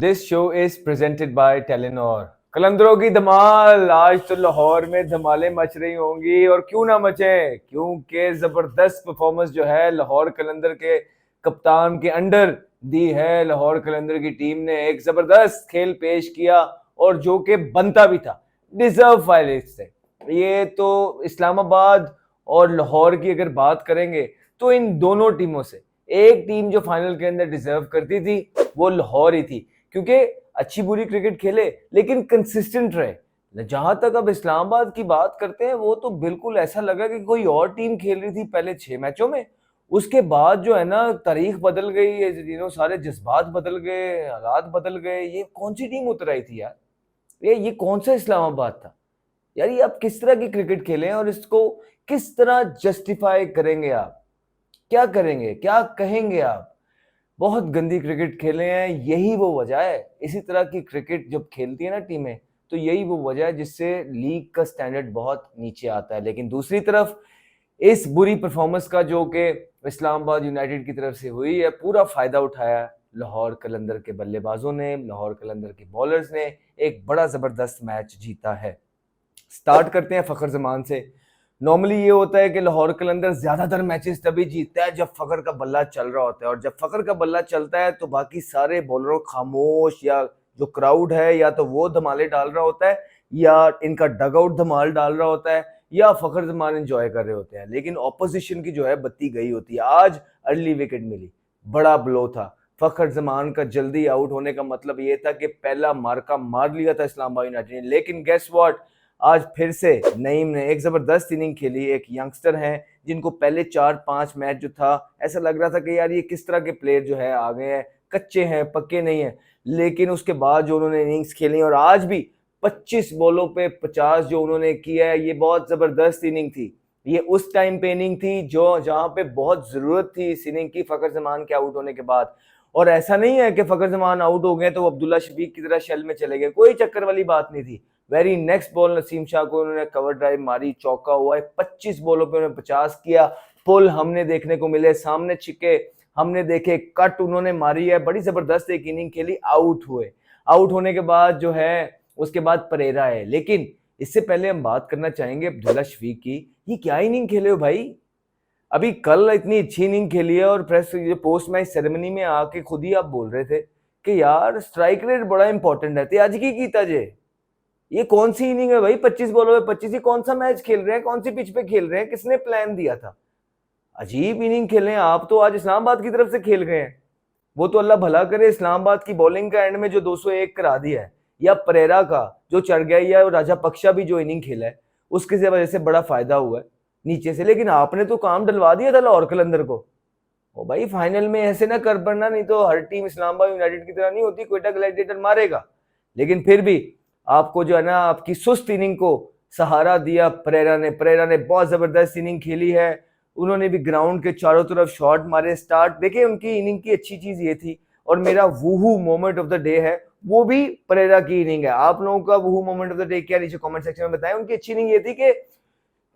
This show is presented by Telenor. कलंदरों की धमाल, आज तो लाहौर में धमालें मच रही होंगी और क्यों ना मचे, क्योंकि जबरदस्त परफॉर्मेंस जो है लाहौर कलंदर के कप्तान के अंडर दी है। लाहौर कलंदर की टीम ने एक जबरदस्त खेल पेश किया और जो कि बनता भी था, डिजर्व फाइनलिस्ट से। ये तो इस्लामाबाद और लाहौर की अगर बात करेंगे तो इन दोनों टीमों से एक टीम जो फाइनल के अंदर डिजर्व करती थी वो लाहौर ही थी, क्योंकि अच्छी बुरी क्रिकेट खेले लेकिन कंसिस्टेंट रहे। जहां तक अब इस्लामाबाद की बात करते हैं, वो तो बिल्कुल ऐसा लगा कि कोई और टीम खेल रही थी पहले 6 मैचों में। उसके बाद जो है ना, तारीख बदल गई, सारे जज्बात बदल गए, हालात बदल गए। ये कौन सी टीम उतर आई थी यार? ये कौन सा इस्लामाबाद था यार? ये आप किस तरह की क्रिकेट खेले हैं और इसको किस तरह जस्टिफाई करेंगे? आप क्या करेंगे, क्या कहेंगे आप? बहुत गंदी क्रिकेट खेले हैं, यही वो वजह है। इसी तरह की क्रिकेट जब खेलती है ना टीमें, तो यही वो वजह है जिससे लीग का स्टैंडर्ड बहुत नीचे आता है। लेकिन दूसरी तरफ इस बुरी परफॉर्मेंस का जो कि इस्लामाबाद यूनाइटेड की तरफ से हुई है, पूरा फायदा उठाया लाहौर कलंदर के बल्लेबाजों ने, लाहौर कलंदर के बॉलर्स ने। एक बड़ा जबरदस्त मैच जीता है। स्टार्ट करते हैं फखर जमान से। नॉर्मली ये होता है कि लाहौर कलंदर ज्यादातर मैचेस तभी जीतता है जब फखर का बल्ला चल रहा होता है, और जब फखर का बल्ला चलता है तो बाकी सारे बॉलरों खामोश, या जो क्राउड है या तो वो धमाले डाल रहा होता है, या इनका डगआउट धमाल डाल रहा होता है, या फखर जमान एंजॉय कर रहे होते हैं। लेकिन ऑपोजिशन की जो है बत्ती गई होती है। आज अर्ली विकेट मिली, बड़ा ब्लो था। फखर जमान का जल्दी आउट होने का मतलब ये था कि पहला मार्का मार लिया था इस्लामाबाद यूनाइटेड ने। लेकिन गेस व्हाट, आज फिर से नईम ने एक जबरदस्त इनिंग खेली। एक यंगस्टर हैं जिनको पहले 4-5 मैच जो था ऐसा लग रहा था कि यार ये किस तरह के प्लेयर जो है आ गए हैं, कच्चे हैं, पक्के नहीं है। लेकिन उसके बाद जो उन्होंने इनिंग्स खेली, और आज भी 25 बॉलों पे 50 जो उन्होंने किया है, ये बहुत जबरदस्त इनिंग थी। ये उस टाइम पे इनिंग थी जो जहां पे बहुत जरूरत थी इस इनिंग की, फखर जमान के आउट होने के बाद। और ऐसा नहीं है कि फखर जमान आउट हो गए तो अब्दुल्ला शफीक की तरह शेल में चले गए, कोई चक्कर वाली बात नहीं थी। Very next ball Naseem Shah को उन्होंने कवर ड्राइव मारी, चौका हुआ है। 25 बॉलों पे उन्होंने 50 किया। पुल हमने देखने को मिले, सामने छिक्के हमने देखे, कट उन्होंने मारी है। बड़ी जबरदस्त एक इनिंग खेली, आउट हुए। आउट होने के बाद जो है उसके बाद परेरा है। लेकिन इससे पहले हम बात करना चाहेंगे अब्दुल्ला शफीक की। ये क्या इनिंग खेले हो भाई? अभी कल इतनी अच्छी इनिंग खेली है और प्रेस पोस्ट मैच सेरेमनी में आके खुद ही आप बोल रहे थे कि यार स्ट्राइक रेट बड़ा इंपॉर्टेंट है। आज की कीता जे ये कौन सी इनिंग है भाई? 25 बॉलों में 25 ही कौन सा मैच खेल रहे हैं? कौन सी पिच पे खेल रहे हैं? किसने प्लान दिया था? अजीब इनिंग खेले हैं आप। तो आज इस्लामाबाद की तरफ से खेल गए हैं। वो तो अल्लाह भला करे, इस्लामाबाद की बॉलिंग का एंड में जो 201 करा दिया है, या परेरा का जो चढ़ गया, या राजा पक्षा भी जो इनिंग खेला है, उसकी वजह से बड़ा फायदा हुआ है नीचे से। लेकिन आपने तो काम डलवा दिया था लाहौर कलंदर को। ओ भाई, फाइनल में ऐसे ना कर पड़ना, नहीं तो हर टीम इस्लामाबाद यूनाइटेड की तरह नहीं होती, क्वेटा ग्लैडिएटर मारेगा। लेकिन फिर भी आपको जो है ना, आपकी सुस्त इनिंग को सहारा दिया परेरा ने बहुत जबरदस्त इनिंग खेली है। उन्होंने भी ग्राउंड के चारों तरफ शॉट मारे। स्टार्ट देखिए उनकी इनिंग की अच्छी चीज ये थी, और मेरा वूहू मोमेंट ऑफ द डे है वो भी परेरा की इनिंग है। आप लोगों का वूहू मोमेंट ऑफ द डे क्या, नीचे कमेंट सेक्शन में बताएं। उनकी अच्छी इनिंग ये थी कि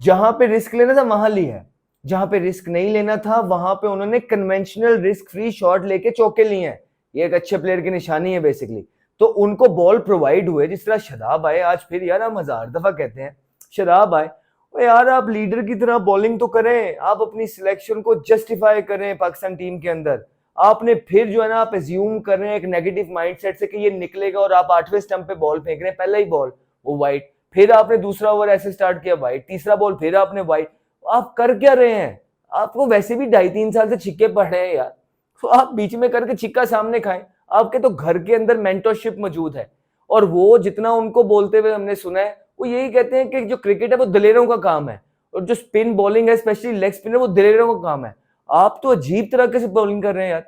जहां पे रिस्क लेना था वहां लिया है, जहां पे रिस्क नहीं लेना था वहां पे उन्होंने कन्वेंशनल रिस्क फ्री शॉट लेके चौके लिए हैं। ये एक अच्छे प्लेयर की निशानी है बेसिकली। तो उनको बॉल प्रोवाइड हुए, जिस तरह शदाब आए आज। फिर यार हम हजार दफा कहते हैं शदाब आए, यार आप लीडर की तरह बॉलिंग तो करें, आप अपनी सिलेक्शन को जस्टिफाई करें पाकिस्तान टीम के अंदर। आपने फिर जो है ना, आप एज्यूम कर रहे हैं एक नेगेटिव माइंडसेट से कि ये निकलेगा, और आप 8वें स्टंप पे बॉल फेंक रहे हैं। पहला ही बॉल वो वाइड, फिर आपने दूसरा ओवर ऐसे स्टार्ट किया वाइड, तीसरा बॉल फिर आपने वाइड। आप कर क्या रहे हैं? आपको वैसे भी 2.5-3 साल से छिक्के पड़े हैं यार, तो आप बीच में करके छिक्का सामने खाएं। आपके तो घर के अंदर मेंटरशिप मौजूद है, और वो जितना उनको बोलते हुए हमने सुना है, वो यही कहते हैं कि जो क्रिकेट है वो दलेरों का काम है, और जो स्पिन बॉलिंग है स्पेशली लेग स्पिनर, वो दलेरों का काम है। आप तो अजीब तरीके से बॉलिंग कर रहे हैं यार।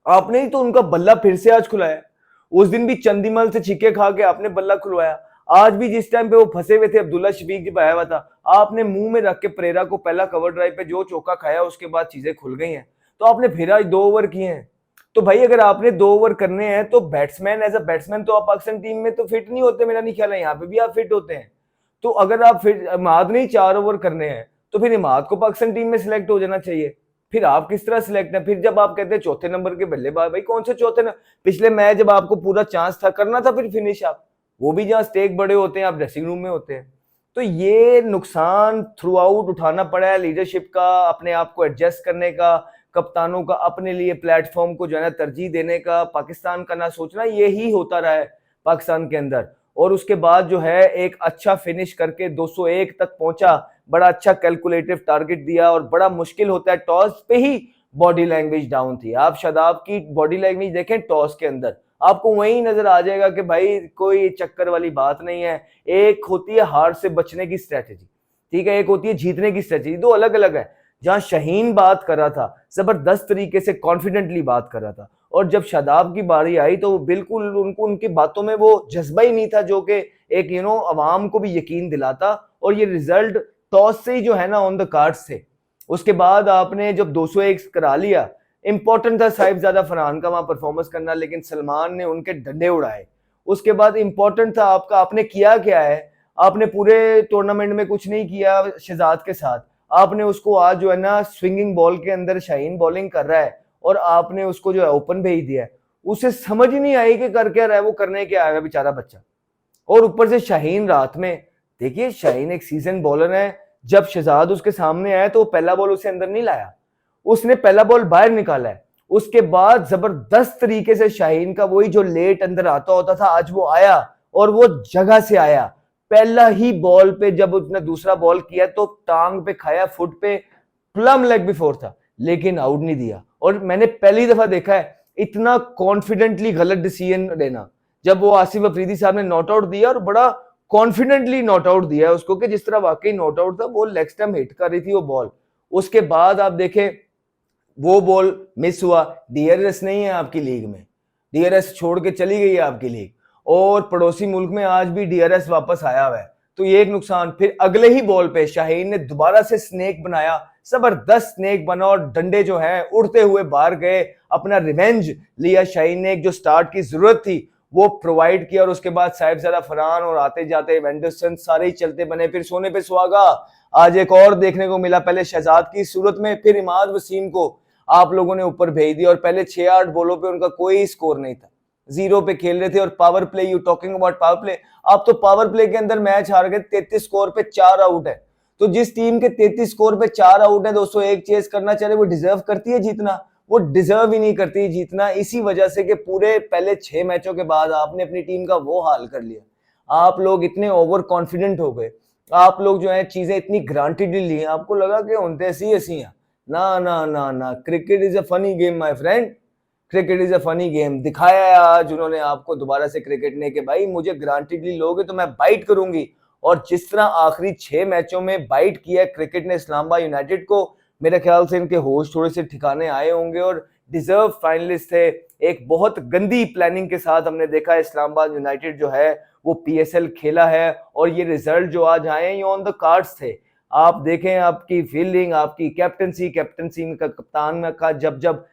आपने ही तो उनका बल्ला फिर से आज खुलाया। उस दिन भी चंदीमल से छिक्के खा के आपने बल्ला खुलवाया। आज भी जिस टाइम पे वो फंसे हुए थे, अब्दुल्ला शफीक जब आया हुआ था, आपने मुंह में रख के परेरा को पहला कवर ड्राइव पे जो चौका खाया, उसके बाद चीजें खुल गई हैं। तो आपने फिर आज 2 ओवर किए हैं। तो भाई अगर आपने 2 ओवर करने हैं तो बैट्समैन, एज अ बैट्समैन तो आप पाकिस्तान टीम में तो फिट नहीं होते, मेरा नहीं ख्याल है यहाँ पे भी आप फिट होते हैं। तो अगर आप फिट, इमाद नहीं 4 ओवर करने हैं, तो फिर इमाद को पाकिस्तान टीम में सिलेक्ट हो जाना चाहिए। फिर आप किस तरह सिलेक्ट है? फिर जब आप कहते हैं चौथे नंबर के बल्लेबाज, भाई कौन से चौथे नंबर? पिछले मैच जब आपको पूरा चांस था, करना था फिर फिनिश आप, वो भी जहां स्टेक बड़े होते हैं, आप ड्रेसिंग रूम में होते हैं। तो ये नुकसान थ्रू आउट उठाना पड़ा है, लीडरशिप का, अपने आप को एडजस्ट करने का, कप्तानों का अपने लिए प्लेटफॉर्म को जो है ना तरजीह देने का, पाकिस्तान का ना सोचना, यही होता रहा है पाकिस्तान के अंदर। और उसके बाद जो है एक अच्छा फिनिश करके 201 तक पहुंचा, बड़ा अच्छा कैलकुलेटिव टारगेट दिया, और बड़ा मुश्किल होता है टॉस पे ही बॉडी लैंग्वेज डाउन थी। आप शादाब की बॉडी लैंग्वेज देखें टॉस के अंदर, आपको वही नजर आ जाएगा कि भाई कोई चक्कर वाली बात नहीं है। एक होती है हार से बचने की स्ट्रेटेजी, ठीक है, एक होती है जीतने की स्ट्रेटेजी, दो अलग अलग है। जहां शाहीन बात कर रहा था, जबरदस्त तरीके से कॉन्फिडेंटली बात कर रहा था, और जब शादाब की बारी आई तो बिल्कुल उनको उनकी बातों में वो जज्बा ही नहीं था जो कि एक अवाम को भी यकीन दिलाता। और ये रिजल्ट टॉस से ही जो है ना ऑन द कार्ड्स थे। उसके बाद आपने जब 201 करा लिया, इंपॉर्टेंट था साहिबजादा फरहान का वहां परफॉर्मेंस करना, लेकिन सलमान ने उनके डंडे उड़ाए। उसके बाद इंपॉर्टेंट था आपका, आपने किया क्या है? आपने पूरे टूर्नामेंट में कुछ नहीं किया शहजाद के साथ, आपने उसको आज जो है ना स्विंगिंग बॉल के अंदर शाहीन बॉलिंग कर रहा है और आपने उसको जो है ओपन भेज दिया है। उसे समझ ही नहीं आई कि कर क्या रहा है, वो करने क्या आया बेचारा बच्चा। और ऊपर से शाहीन रात में, देखिए शाहीन एक सीजन बॉलर है, जब शहजाद उसके सामने आया तो पहला बॉल उसे अंदर नहीं लाया, उसने पहला बॉल बाहर निकाला है। उसके बाद जबरदस्त तरीके से शाहीन का वही जो लेट अंदर आता होता था, आज वो आया और वो जगह से आया। पहला ही बॉल पे जब उसने दूसरा बॉल किया तो टांग पे खाया, फुट पे, प्लम लेग बिफोर था, लेकिन आउट नहीं दिया। और मैंने पहली दफा देखा है इतना कॉन्फिडेंटली गलत डिसीजन लेना, जब वो आसिफ अफरीदी साहब ने नॉट आउट दिया, और बड़ा कॉन्फिडेंटली नॉट आउट दिया है उसको कि जिस तरह वाकई नॉट आउट था, वो लेग स्टंप हिट कर रही थी वो बॉल। उसके बाद आप देखें वो बॉल मिस हुआ। डीआरएस नहीं है आपकी लीग में, डीआरएस छोड़ के चली गई है आपकी लीग, और पड़ोसी मुल्क में आज भी डीआरएस वापस आया हुआ है, तो ये एक नुकसान। फिर अगले ही बॉल पे शाहीन ने दोबारा से स्नेक बनाया, जबरदस्त स्नेक बना और डंडे जो हैं उड़ते हुए बाहर गए, अपना रिवेंज लिया शाहीन ने। एक जो स्टार्ट की जरूरत थी वो प्रोवाइड किया, और उसके बाद साहिबजादा फरहान और आते जाते वेंडरसन सारे ही चलते बने। फिर सोने पे सुहागा आज एक और देखने को मिला, पहले शहजाद की सूरत में, फिर इमाद वसीम को आप लोगों ने ऊपर भेज दिया, और पहले 6-8 बॉलों पे उनका कोई स्कोर नहीं था, 0 पे खेल रहे थे। और power play, you talking about power play, आप तो पावर प्ले के अंदर मैच हार गए, 33 स्कोर पे 4 आउट है। तो जिस टीम के 33 स्कोर पे 4 आउट है, 201 चेस करना चाहे, वो डिजर्व करती है जीतना? वो डिजर्व ही नहीं करती जीतना, इसी वजह से कि पूरे पहले 6 मैचों के बाद आपने अपनी टीम का वो हाल कर लिया। आप लोग इतने ओवर कॉन्फिडेंट हो गए, आप लोग जो है चीजें इतनी ग्रांटेडली ली, आपको लगा कि उनते ऐसी हैं। ना ना ना ना, cricket is a funny game my friend, cricket is a funny game. दिखाया है आज उन्होंने आपको दोबारा से क्रिकेट ने कि भाई मुझे ग्रांटेडली लोगे तो मैं बाइट करूंगी। और जिस तरह आखिरी 6 मैचों में बाइट किया क्रिकेट ने इस्लामाबाद यूनाइटेड को, मेरे ख्याल से इनके होश थोड़े से ठिकाने आए होंगे, और डिजर्व फाइनलिस्ट थे। एक बहुत गंदी प्लानिंग के साथ हमने देखा इस्लामाबाद यूनाइटेड जो है वो पीएसएल खेला है, और ये रिजल्ट जो आज आए ये ऑन द कार्ड्स थे। आप देखें आपकी फील्डिंग, आपकी कैप्टनसी का कप्तान का जब जब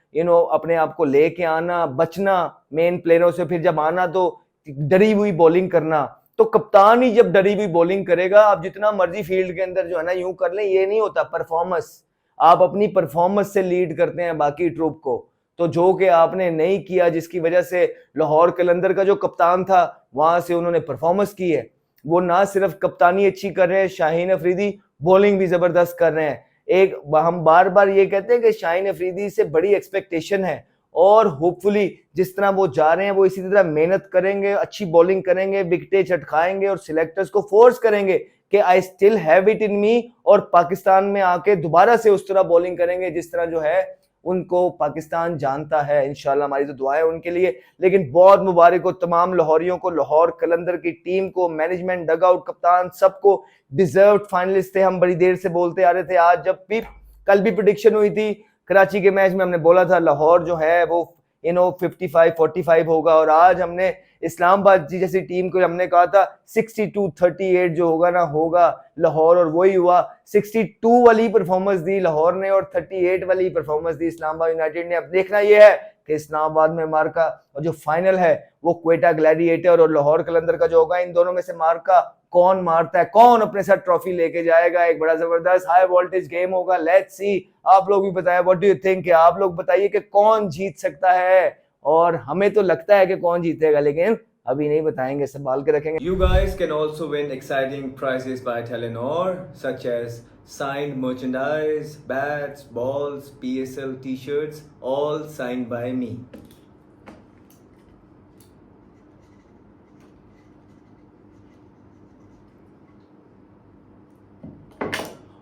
अपने आप को लेके आना, बचना मेन प्लेयरों से, फिर जब आना तो डरी हुई बॉलिंग करना। तो कप्तान ही जब डरी हुई बॉलिंग करेगा, आप जितना मर्जी फील्ड के अंदर जो है ना यूं कर लें, ये नहीं होता परफॉर्मेंस। आप अपनी परफॉर्मेंस से लीड करते हैं बाकी ट्रूप को, तो जो कि आपने नहीं किया, जिसकी वजह से लाहौर कलंदर का जो कप्तान था वहां से उन्होंने परफॉर्मेंस की है। वो ना सिर्फ कप्तानी अच्छी कर रहे हैं शाहीन अफरीदी, बॉलिंग भी जबरदस्त कर रहे हैं। एक हम बार बार ये कहते हैं कि शाहीन अफरीदी से बड़ी एक्सपेक्टेशन है, और होपफुली जिस तरह वो जा रहे हैं वो इसी तरह मेहनत करेंगे, अच्छी बॉलिंग करेंगे, विकेटें चटकाएंगे, और सिलेक्टर्स को फोर्स करेंगे कि I still have it in me, और पाकिस्तान में आके दोबारा से उस तरह बॉलिंग करेंगे जिस तरह जो है उनको पाकिस्तान जानता है। इंशाल्लाह हमारी तो दुआएं उनके लिए। लेकिन बहुत मुबारक हो तमाम लाहौरियों को, लाहौर कलंदर की टीम को, मैनेजमेंट, डगआउट, कप्तान, सबको। डिजर्व्ड फाइनलिस्ट थे, हम बड़ी देर से बोलते आ रहे थे। आज जब भी कल भी प्रेडिक्शन हुई थी कराची के मैच में, हमने बोला था लाहौर जो है वो 55-45 होगा, और आज हमने इस्लामाबाद जैसी टीम को हमने कहा था 62-38 जो होगा ना होगा लाहौर, और वही हुआ। 62 वाली परफॉर्मेंस दी लाहौर ने और 38 वाली परफॉर्मेंस दी इस्लामाबाद यूनाइटेड ने। अब देखना यह है कि इस्लामाबाद में मार्का और जो फाइनल है वो क्वेटा ग्लैडिएटर और लाहौर कलंदर का जो होगा, इन दोनों में से मार्का कौन मारता है, कौन अपने साथ ट्रॉफी लेके जाएगा। एक बड़ा जबरदस्त हाई वोल्टेज गेम होगा, लेट्स सी। आप लोग भी बताएं व्हाट डू यू थिंक, आप लोग बताइए कि कौन जीत सकता है। और हमें तो लगता है कि कौन जीतेगा, लेकिन अभी नहीं बताएंगे, संभाल के रखेंगे। You guys can also win exciting prizes by Telenor, such as signed merchandise, bats, balls, PSL t-shirts, all signed by me.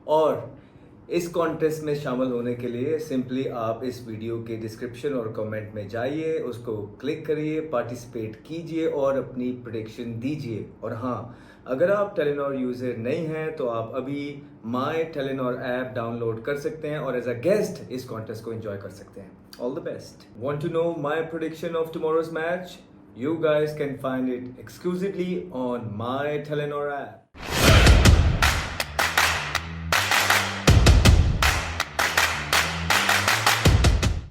और इस कॉन्टेस्ट में शामिल होने के लिए सिंपली आप इस वीडियो के डिस्क्रिप्शन और कमेंट में जाइए, उसको क्लिक करिए, पार्टिसिपेट कीजिए और अपनी प्रेडिक्शन दीजिए। और हाँ, अगर आप टेलीनॉर यूज़र नहीं हैं तो आप अभी माई टेलीनॉर ऐप डाउनलोड कर सकते हैं और एज अ गेस्ट इस कॉन्टेस्ट को एंजॉय कर सकते हैं। All the best. Want to know my prediction of tomorrow's match? You guys can find it exclusively on my Telenor app.